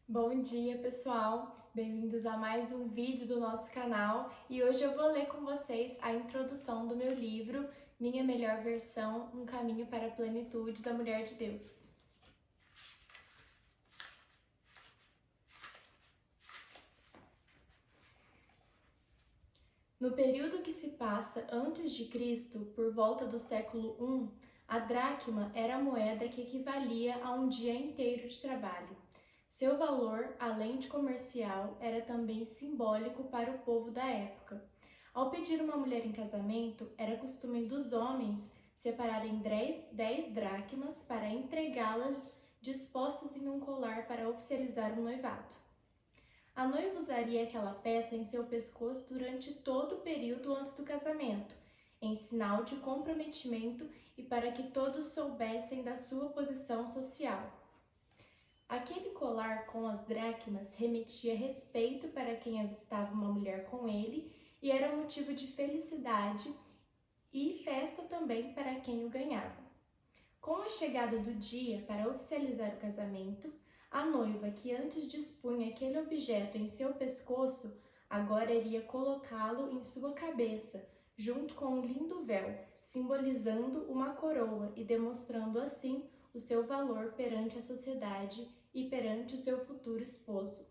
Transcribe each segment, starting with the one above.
Bom dia, pessoal! Bem-vindos a mais um vídeo do nosso canal e hoje eu vou ler com vocês a introdução do meu livro Minha Melhor Versão, Um Caminho para a Plenitude da Mulher de Deus. No período que se passa antes de Cristo, por volta do século I, a dracma era a moeda que equivalia a um dia inteiro de trabalho. Seu valor, além de comercial, era também simbólico para o povo da época. Ao pedir uma mulher em casamento, era costume dos homens separarem 10 dracmas para entregá-las dispostas em um colar para oficializar um noivado. A noiva usaria aquela peça em seu pescoço durante todo o período antes do casamento, em sinal de comprometimento e para que todos soubessem da sua posição social. Aquele colar com as dracmas remetia respeito para quem avistava uma mulher com ele e era motivo de felicidade e festa também para quem o ganhava. Com a chegada do dia para oficializar o casamento, a noiva, que antes dispunha aquele objeto em seu pescoço, agora iria colocá-lo em sua cabeça, junto com um lindo véu, simbolizando uma coroa e demonstrando assim o seu valor perante a sociedade e perante o seu futuro esposo.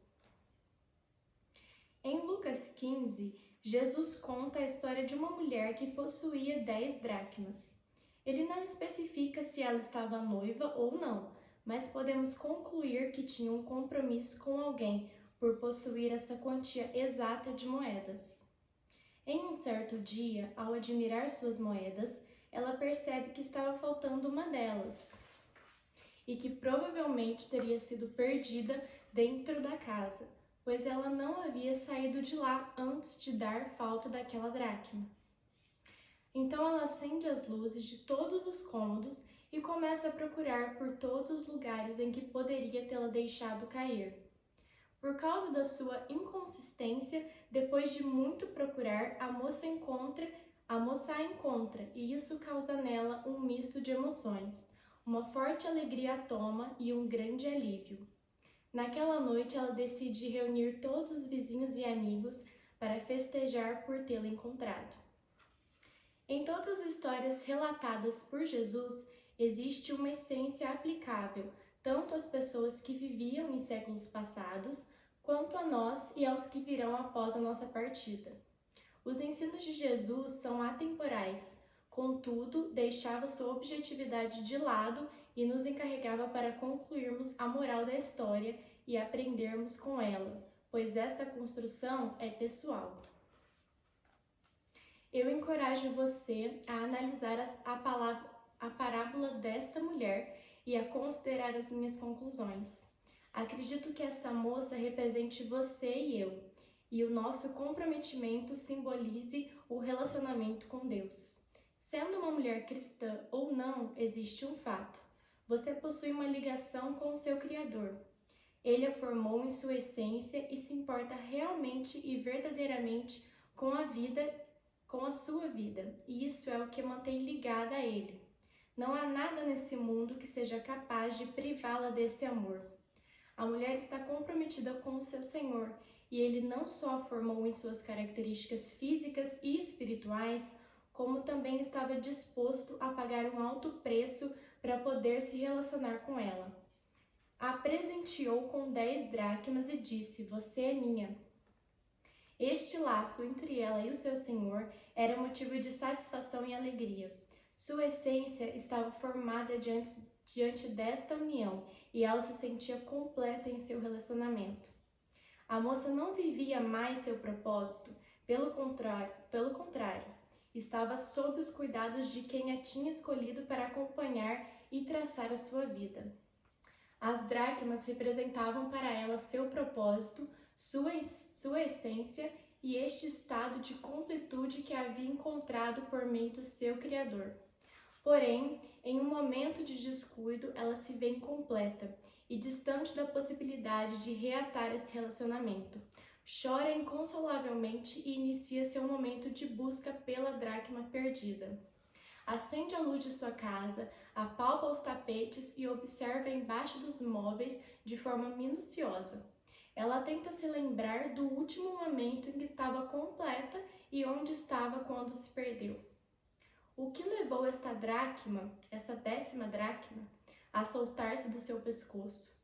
Em Lucas 15, Jesus conta a história de uma mulher que possuía 10 dracmas. Ele não especifica se ela estava noiva ou não, mas podemos concluir que tinha um compromisso com alguém por possuir essa quantia exata de moedas. Em um certo dia, ao admirar suas moedas, ela percebe que estava faltando uma delas e que provavelmente teria sido perdida dentro da casa, pois ela não havia saído de lá antes de dar falta daquela dracma. Então ela acende as luzes de todos os cômodos e começa a procurar por todos os lugares em que poderia tê-la deixado cair. Por causa da sua inconsistência, depois de muito procurar, a moça a encontra, e isso causa nela um misto de emoções. Uma forte alegria a toma e um grande alívio. Naquela noite, ela decide reunir todos os vizinhos e amigos para festejar por tê-la encontrado. Em todas as histórias relatadas por Jesus, existe uma essência aplicável, tanto às pessoas que viviam em séculos passados, quanto a nós e aos que virão após a nossa partida. Os ensinos de Jesus são atemporais, contudo, deixava sua objetividade de lado e nos encarregava para concluirmos a moral da história e aprendermos com ela, pois esta construção é pessoal. Eu encorajo você a analisar a parábola desta mulher e a considerar as minhas conclusões. Acredito que essa moça represente você e eu, e o nosso comprometimento simbolize o relacionamento com Deus. Sendo uma mulher cristã ou não, existe um fato. Você possui uma ligação com o seu Criador. Ele a formou em sua essência e se importa realmente e verdadeiramente com a sua vida, e isso é o que mantém ligada a Ele. Não há nada nesse mundo que seja capaz de privá-la desse amor. A mulher está comprometida com o seu Senhor, e Ele não só a formou em suas características físicas e espirituais, como também estava disposto a pagar um alto preço para poder se relacionar com ela. A presenteou com 10 dracmas e disse: "Você é minha." Este laço entre ela e o seu Senhor era motivo de satisfação e alegria. Sua essência estava formada diante desta união e ela se sentia completa em seu relacionamento. A moça não vivia mais seu propósito, pelo contrário, estava sob os cuidados de quem a tinha escolhido para acompanhar e traçar a sua vida. As dracmas representavam para ela seu propósito, sua essência e este estado de completude que havia encontrado por meio do seu Criador. Porém, em um momento de descuido, ela se vê incompleta e distante da possibilidade de reatar esse relacionamento. Chora inconsolavelmente e inicia seu momento de busca pela dracma perdida. Acende a luz de sua casa, apalpa os tapetes e observa embaixo dos móveis de forma minuciosa. Ela tenta se lembrar do último momento em que estava completa e onde estava quando se perdeu. O que levou essa 10ª dracma, a soltar-se do seu pescoço?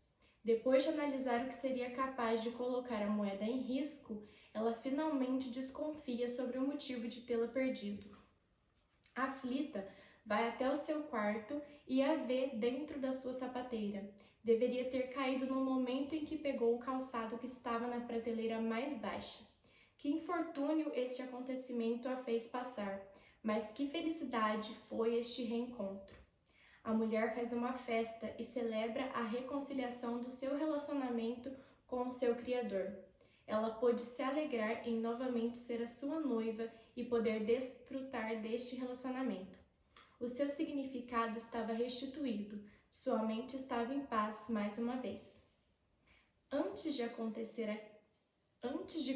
Depois de analisar o que seria capaz de colocar a moeda em risco, ela finalmente desconfia sobre o motivo de tê-la perdido. Aflita, vai até o seu quarto e a vê dentro da sua sapateira. Deveria ter caído no momento em que pegou o calçado que estava na prateleira mais baixa. Que infortúnio este acontecimento a fez passar, mas que felicidade foi este reencontro. A mulher faz uma festa e celebra a reconciliação do seu relacionamento com o seu Criador. Ela pôde se alegrar em novamente ser a sua noiva e poder desfrutar deste relacionamento. O seu significado estava restituído, sua mente estava em paz mais uma vez. Antes de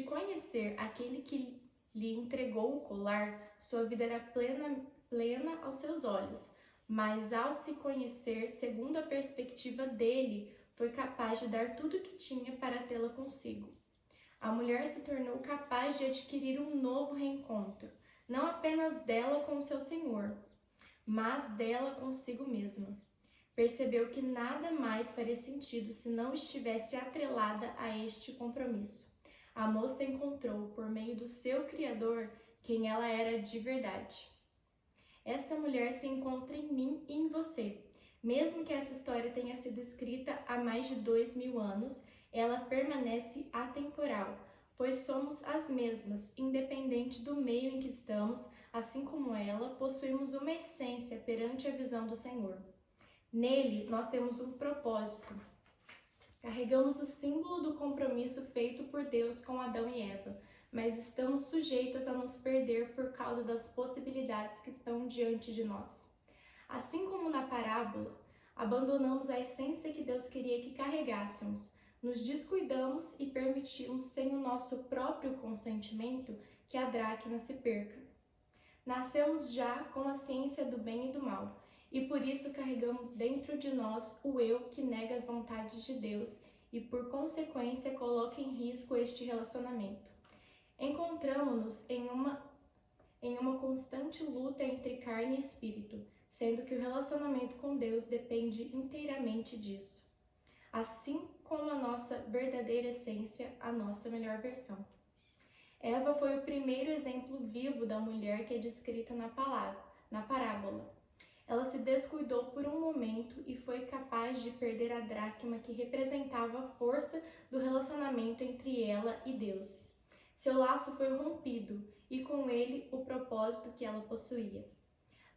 conhecer aquele que lhe entregou o colar, sua vida era plena aos seus olhos, mas ao se conhecer segundo a perspectiva dele, foi capaz de dar tudo o que tinha para tê-la consigo. A mulher se tornou capaz de adquirir um novo reencontro, não apenas dela com o seu Senhor, mas dela consigo mesma. Percebeu que nada mais faria sentido se não estivesse atrelada a este compromisso. A moça encontrou, por meio do seu Criador, quem ela era de verdade. Esta mulher se encontra em mim e em você. Mesmo que essa história tenha sido escrita há mais de 2000 anos, ela permanece atemporal, pois somos as mesmas, independente do meio em que estamos, assim como ela, possuímos uma essência perante a visão do Senhor. Nele, nós temos um propósito. Carregamos o símbolo do compromisso feito por Deus com Adão e Eva, mas estamos sujeitas a nos perder por causa das possibilidades que estão diante de nós. Assim como na parábola, abandonamos a essência que Deus queria que carregássemos, nos descuidamos e permitimos, sem o nosso próprio consentimento, que a dracma se perca. Nascemos já com a ciência do bem e do mal, e por isso carregamos dentro de nós o eu que nega as vontades de Deus e, por consequência, coloca em risco este relacionamento. Encontramos-nos em uma constante luta entre carne e espírito, sendo que o relacionamento com Deus depende inteiramente disso. Assim como a nossa verdadeira essência, a nossa melhor versão. Eva foi o primeiro exemplo vivo da mulher que é descrita na parábola. Ela se descuidou por um momento e foi capaz de perder a dracma que representava a força do relacionamento entre ela e Deus. Seu laço foi rompido e com ele o propósito que ela possuía.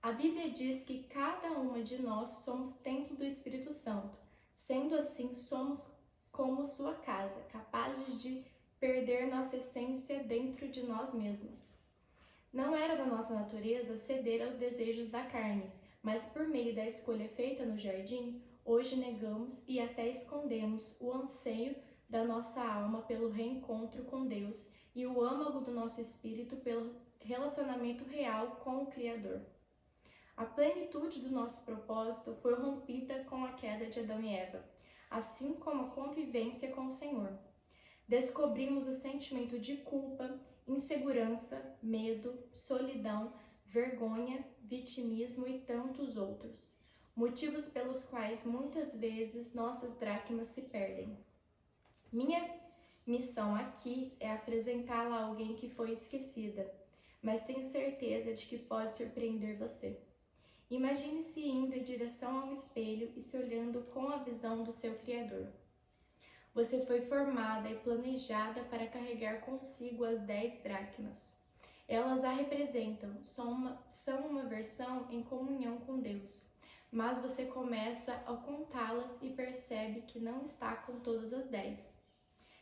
A Bíblia diz que cada uma de nós somos templo do Espírito Santo. Sendo assim, somos como sua casa, capazes de perder nossa essência dentro de nós mesmas. Não era da nossa natureza ceder aos desejos da carne, mas por meio da escolha feita no jardim, hoje negamos e até escondemos o anseio da nossa alma pelo reencontro com Deus e o âmago do nosso espírito pelo relacionamento real com o Criador. A plenitude do nosso propósito foi rompida com a queda de Adão e Eva, assim como a convivência com o Senhor. Descobrimos o sentimento de culpa, insegurança, medo, solidão, vergonha, vitimismo e tantos outros, motivos pelos quais muitas vezes nossas dracmas se perdem. Minha missão aqui é apresentá-la a alguém que foi esquecida, mas tenho certeza de que pode surpreender você. Imagine-se indo em direção ao espelho e se olhando com a visão do seu Criador. Você foi formada e planejada para carregar consigo as 10 dracmas. Elas a representam, são uma versão em comunhão com Deus, mas você começa a contá-las e percebe que não está com todas as 10.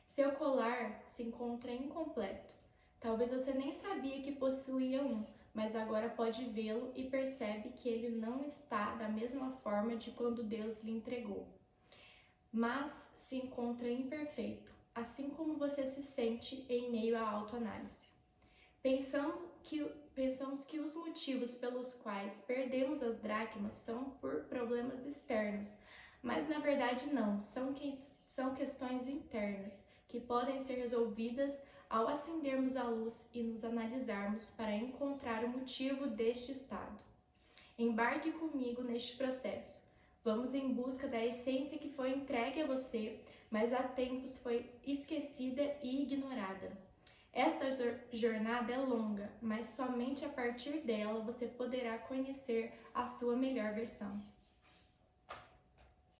Seu colar se encontra incompleto. Talvez você nem sabia que possuía um, mas agora pode vê-lo e percebe que ele não está da mesma forma de quando Deus lhe entregou. Mas se encontra imperfeito, assim como você se sente em meio à autoanálise. pensamos que os motivos pelos quais perdemos as dracmas são por problemas externos, mas na verdade não, são questões internas que podem ser resolvidas ao acendermos a luz e nos analisarmos para encontrar o motivo deste estado. Embarque comigo neste processo. Vamos em busca da essência que foi entregue a você, mas há tempos foi esquecida e ignorada. Esta jornada é longa, mas somente a partir dela você poderá conhecer a sua melhor versão.